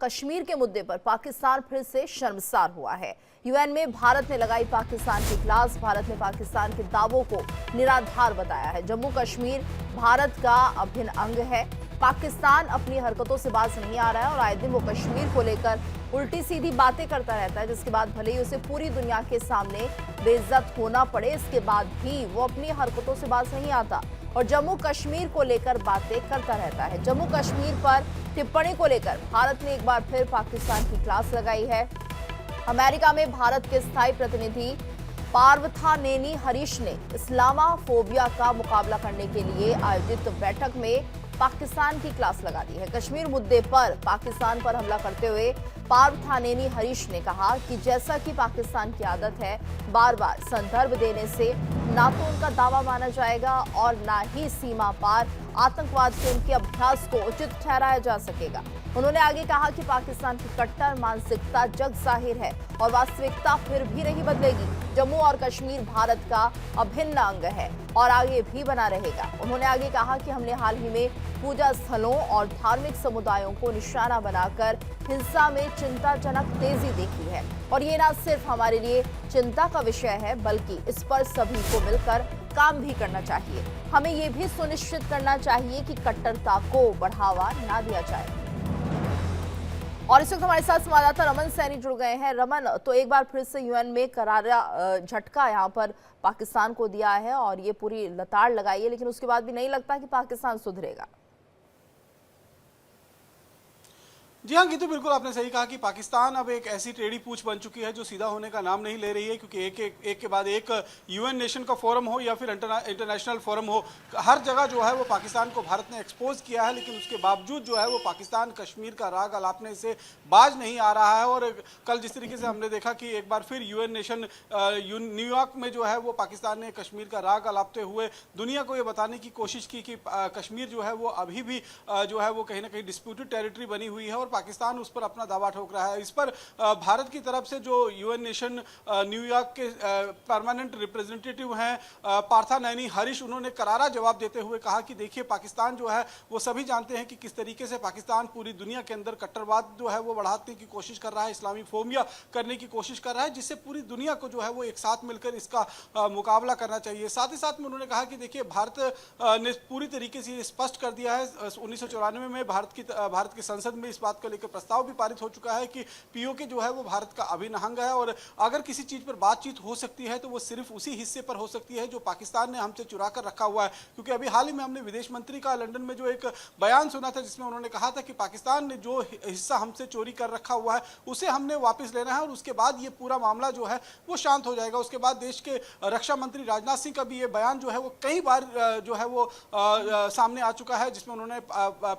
कश्मीर के मुद्दे पर पाकिस्तान फिर से शर्मसार हुआ है। यूएन में भारत ने लगाई पाकिस्तान की क्लास। भारत ने पाकिस्तान के दावों को निराधार बताया है। जम्मू कश्मीर भारत का अभिन्न अंग है। पाकिस्तान अपनी हरकतों से बाज नहीं आ रहा है और आए दिन वो कश्मीर को लेकर उल्टी सीधी बातें करता रहता है, जिसके बाद भले ही उसे पूरी दुनिया के सामने बेइज्जत होना पड़े, इसके बाद भी वो अपनी हरकतों से बाज नहीं आता और जम्मू कश्मीर को लेकर बातें करता रहता है। जम्मू कश्मीर पर टिप्पणी को लेकर भारत ने एक बार फिर पाकिस्तान की क्लास लगाई है। अमेरिका में भारत के स्थायी प्रतिनिधि पार्थानेनी हरीश ने इस्लामाफोबिया का मुकाबला करने के लिए आयोजित बैठक में पाकिस्तान की क्लास लगा दी है। कश्मीर मुद्दे पर पाकिस्तान पर हमला करते हुए पार्थानेनी हरीश ने कहा कि जैसा कि पाकिस्तान की आदत है, बार बार संदर्भ देने से ना तो उनका दावा माना जाएगा और ना ही सीमा पार आतंकवाद के उनके अभ्यास को उचित ठहराया जा सकेगा। उन्होंने आगे कहा कि पाकिस्तान की कट्टर मानसिकता जग जाहिर है और वास्तविकता फिर भी नहीं बदलेगी। जम्मू और कश्मीर भारत का अभिन्न अंग है और आगे भी बना रहेगा। उन्होंने आगे कहा कि हमने हाल ही में पूजा स्थलों और धार्मिक समुदायों को निशाना बनाकर हिंसा में चिंताजनक तेजी देखी है और ये न सिर्फ हमारे लिए चिंता का विषय है, बल्कि इस पर सभी को मिलकर काम भी करना चाहिए। हमें ये भी सुनिश्चित करना चाहिए कि कट्टरता को बढ़ावा ना दिया जाए। और इस वक्त हमारे साथ संवाददाता रमन सैनी जुड़ गए हैं। रमन, तो एक बार फिर से यूएन में करारा झटका यहाँ पर पाकिस्तान को दिया है और ये पूरी लताड़ लगाई है, लेकिन उसके बाद भी नहीं लगता कि पाकिस्तान सुधरेगा। जी हाँ गीतू, बिल्कुल आपने सही कहा कि पाकिस्तान अब एक ऐसी टेढ़ी पूंछ बन चुकी है जो सीधा होने का नाम नहीं ले रही है, क्योंकि एक के बाद एक यूएन नेशन का फोरम हो या फिर इंटरनेशनल फोरम हो, हर जगह जो है वो पाकिस्तान को भारत ने एक्सपोज किया है, लेकिन उसके बावजूद जो है वो पाकिस्तान कश्मीर का राग अलापने से बाज नहीं आ रहा है। और कल जिस तरीके से हमने देखा कि एक बार फिर यूएन नेशन न्यूयॉर्क में जो है वो पाकिस्तान ने कश्मीर का राग अलापते हुए दुनिया को ये बताने की कोशिश की कि कश्मीर जो है वो अभी भी जो है वो कहीं ना कहीं डिस्प्यूटेड टेरिटरी बनी हुई है और पाकिस्तान उस पर अपना दावा ठोक रहा है। इस पर भारत की तरफ से जो यूएन नेशन न्यूयॉर्क के परमानेंट रिप्रेजेंटेटिव हैं पार्थानेनी हरीश, उन्होंने करारा जवाब देते हुए कहा कि देखिए, पाकिस्तान जो है वो सभी जानते हैं कि किस तरीके से पाकिस्तान पूरी दुनिया के अंदर कट्टरवाद जो है वो बढ़ाने की कोशिश कर रहा है, इस्लामी फोबिया करने की कोशिश कर रहा है, जिससे पूरी दुनिया को जो है वो एक साथ मिलकर इसका मुकाबला करना चाहिए। साथ ही साथ में उन्होंने कहा कि देखिए, भारत ने पूरी तरीके से स्पष्ट कर दिया है, 1994 में भारत की संसद में इस बात को लेकर प्रस्ताव भी पारित हो चुका है कि पीओके जो है वो भारत का अभिन्न अंग है और अगर किसी चीज पर बातचीत हो सकती है तो वो सिर्फ उसी हिस्से पर हो सकती है जो पाकिस्तान ने हमसे चुरा कर रखा हुआ है। क्योंकि अभी हाल ही में हमने विदेश मंत्री का लंदन में जो एक बयान सुना था, जिसमें उन्होंने कहा था कि पाकिस्तान ने जो हिस्सा हमसे चोरी कर रखा हुआ है उसे हमने वापस लेना है और उसके बाद ये पूरा मामला जो है वो शांत हो जाएगा। उसके बाद देश के रक्षा मंत्री राजनाथ सिंह का भी ये बयान जो है वो कई बार जो है वो सामने आ चुका है, जिसमें उन्होंने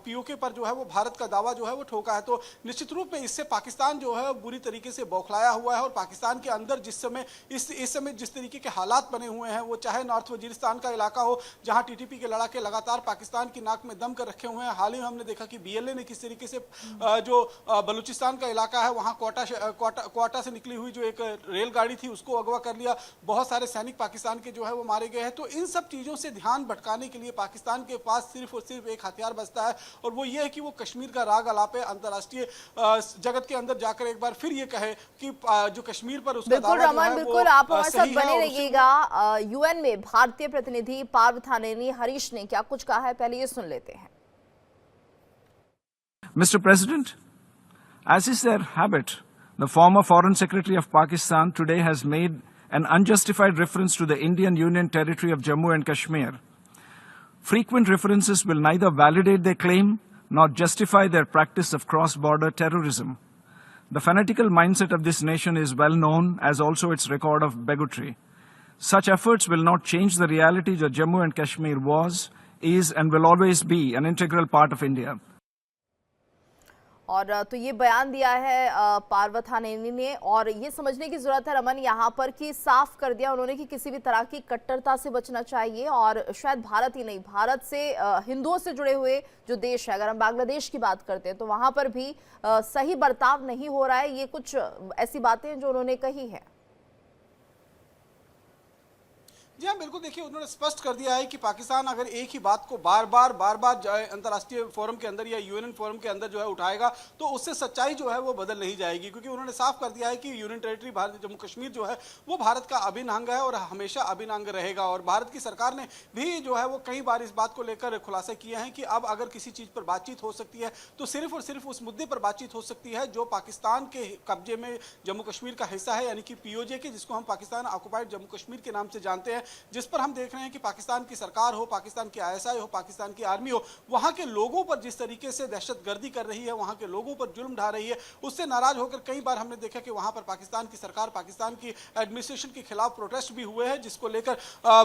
पीओके पर जो है वो भारत का दावा जो है वो ठोका है। तो निश्चित रूप में इससे पाकिस्तान जो है बुरी तरीके से बौखलाया हुआ है और पाकिस्तान के अंदर जिस समय इस समय जिस तरीके के हालात बने हुए हैं, वो चाहे नॉर्थ वजीरिस्तान का इलाका हो जहां टीटीपी के लड़ाके लगातार पाकिस्तान की नाक में दम कर रखे हुए हैं। हाल ही में हमने देखा कि बीएलए ने किस तरीके से जो बलूचिस्तान का इलाका है वहां क्वाटा से निकली हुई जो एक रेलगाड़ी थी उसको अगवा कर लिया। बहुत सारे सैनिक पाकिस्तान के जो है वो मारे गए हैं। तो इन सब चीजों से ध्यान भटकाने के लिए पाकिस्तान के पास सिर्फ और सिर्फ एक हथियार बचता है और वो ये है कि वो कश्मीर का राग अलापे, अंतर्राष्ट्रीय जगत के अंदर जाकर एक बार फिर ये कहे कि जो कश्मीर पर उसका बिल्कुल रमन, बिल्कुल आप हमारे साथ बने रहिएगा। यूएन में भारतीय प्रतिनिधि पार्थानेनी हरीश ने क्या कुछ कहा है, पहले ये सुन लेते हैं। Mr. President, as is their habit, the former Foreign Secretary of Pakistan today has made an unjustified reference to the Indian Union territory of Jammu and Kashmir. Frequent references will neither validate their claim nor justify their practice of cross-border terrorism. The fanatical mindset of this nation is well known, as also its record of bigotry. Such efforts will not change the reality that Jammu and Kashmir was, is and will always be an integral part of India. और तो ये बयान दिया है पार्थानेनी ने और ये समझने की जरूरत है रमन यहाँ पर कि साफ कर दिया उन्होंने कि किसी भी तरह की कट्टरता से बचना चाहिए और शायद भारत ही नहीं, भारत से हिंदुओं से जुड़े हुए जो देश है, अगर हम बांग्लादेश की बात करते हैं तो वहां पर भी सही बर्ताव नहीं हो रहा है। ये कुछ ऐसी बातें जो उन्होंने कही है। जी हाँ, बिल्कुल। देखिए, उन्होंने स्पष्ट कर दिया है कि पाकिस्तान अगर एक ही बात को बार बार अंतर्राष्ट्रीय फोरम के अंदर या यूएन फोरम के अंदर जो है उठाएगा, तो उससे सच्चाई जो है वो बदल नहीं जाएगी, क्योंकि उन्होंने साफ कर दिया है कि यूनियन टेरिटरी भारत जम्मू कश्मीर जो है वो भारत का अभिन्न अंग है और हमेशा अभिन्न अंग रहेगा। और भारत की सरकार ने भी जो है वो कई बार इस बात को लेकर खुलासा किए हैं कि अब अगर किसी चीज पर बातचीत हो सकती है तो सिर्फ और सिर्फ उस मुद्दे पर बातचीत हो सकती है जो पाकिस्तान के कब्जे में जम्मू कश्मीर का हिस्सा है, यानी कि पीओजे के, जिसको हम पाकिस्तान ऑक्युपाइड जम्मू कश्मीर के नाम से जानते हैं, जिस पर हम देख रहे हैं कि पाकिस्तान की सरकार हो, पाकिस्तान की आईएसआई हो, पाकिस्तान की आर्मी हो, वहां के लोगों पर जिस तरीके से दहशतगर्दी कर रही है, वहां के लोगों पर जुल्म ढा रही है, उससे नाराज होकर कई बार हमने देखा कि वहां पर पाकिस्तान की सरकार, पाकिस्तान की एडमिनिस्ट्रेशन के खिलाफ प्रोटेस्ट भी हुए हैं, जिसको लेकर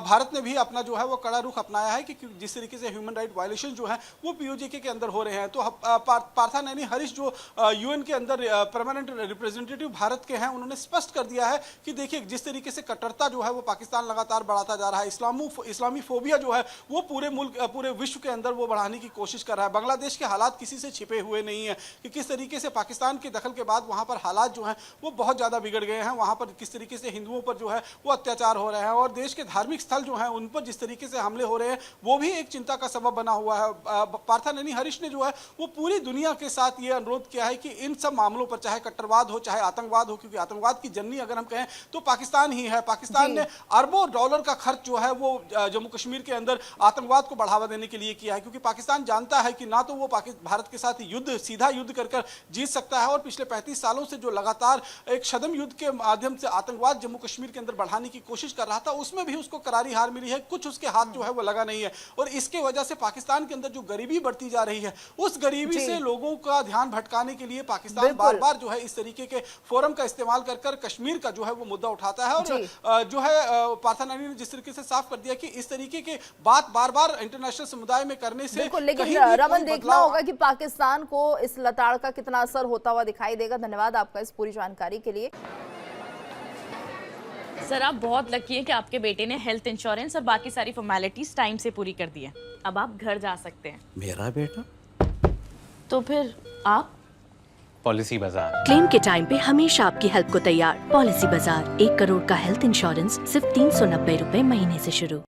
भारत ने भी अपना जो है वो कड़ा रुख अपनाया है कि जिस तरीके से ह्यूमन राइट वायलेशन जो है वो पीओजे के अंदर हो रहे हैं। तो पार्थानैनी हरीश जो यूएन के अंदर परमानेंट रिप्रेजेंटेटिव भारत के हैं, उन्होंने स्पष्ट कर दिया है कि देखिए जिस तरीके से कट्टरता जो है वो पाकिस्तान लगातार बढ़ाता जा रहा है, इस्लामी फोबिया जो है वो पूरे मुल्क, पूरे विश्व के अंदर वो बढ़ाने की कोशिश कर रहा है। बांग्लादेश के हालात किसी से छिपे हुए नहीं है कि किस तरीके से पाकिस्तान के दखल के बाद वहां पर हालात जो हैं वो बहुत ज्यादा बिगड़ गए हैं, वहां पर किस तरीके से हिंदुओं पर जो है वो अत्याचार हो रहे हैं और देश के धार्मिक स्थल जो हैं उन पर जिस तरीके से हमले हो रहे हैं वो भी एक चिंता का सबब बना हुआ है। पार्थानैनी हरीश ने जो है वो पूरी दुनिया के साथ ये अनुरोध किया है कि इन सब मामलों पर, चाहे कट्टरवाद हो, चाहे आतंकवाद हो, क्योंकि आतंकवाद की जननी अगर हम कहें तो पाकिस्तान ही है। पाकिस्तान ने अरबों डॉलर का खर्च जो है वो जम्मू कश्मीर के अंदर आतंकवाद को बढ़ावा देने के लिए किया है, क्योंकि पाकिस्तान जानता है कि ना तो वो भारत के साथ सीधा युद्ध कर जीत सकता है और पिछले 35 सालों से जो लगातार एक छद्म युद्ध के माध्यम से आतंकवाद जम्मू कश्मीर के अंदर बढ़ाने की कोशिश कर रहा था, उसमें भी उसको करारी हार मिली है, कुछ उसके हाथ जो है वो लगा नहीं है। और इसके वजह से पाकिस्तान के अंदर जो गरीबी बढ़ती जा रही है, उस गरीबी से लोगों का ध्यान भटकाने के लिए पाकिस्तान बार बार जो है इस तरीके के फोरम का इस्तेमाल कर कश्मीर का जो है वो मुद्दा उठाता है। और जो है पार्थानैनी ने जिस तरीके से साफ कर दिया कि इस तरीके के बात बार बार इंटरनेशनल समुदाय में करने से, लेकिन रमन देखना होगा कि पाकिस्तान को इस लताड़ का कितना असर होता हुआ दिखाई देगा। धन्यवाद आपका इस पूरी जानकारी के लिए। सर, आप बहुत लकी हैं कि आपके बेटे ने हेल्थ इंश्योरेंस और बाकी सारी फॉर्मेलिटीज टाइम से पूरी कर दी है। अब आप घर जा सकते हैं। मेरा बेटा? तो फिर आप? पॉलिसी बाजार। क्लेम के टाइम पे हमेशा आपकी हेल्प को तैयार। पॉलिसी बाजार, 1 करोड़ का हेल्थ इंश्योरेंस सिर्फ 390 रुपए महीने से शुरू।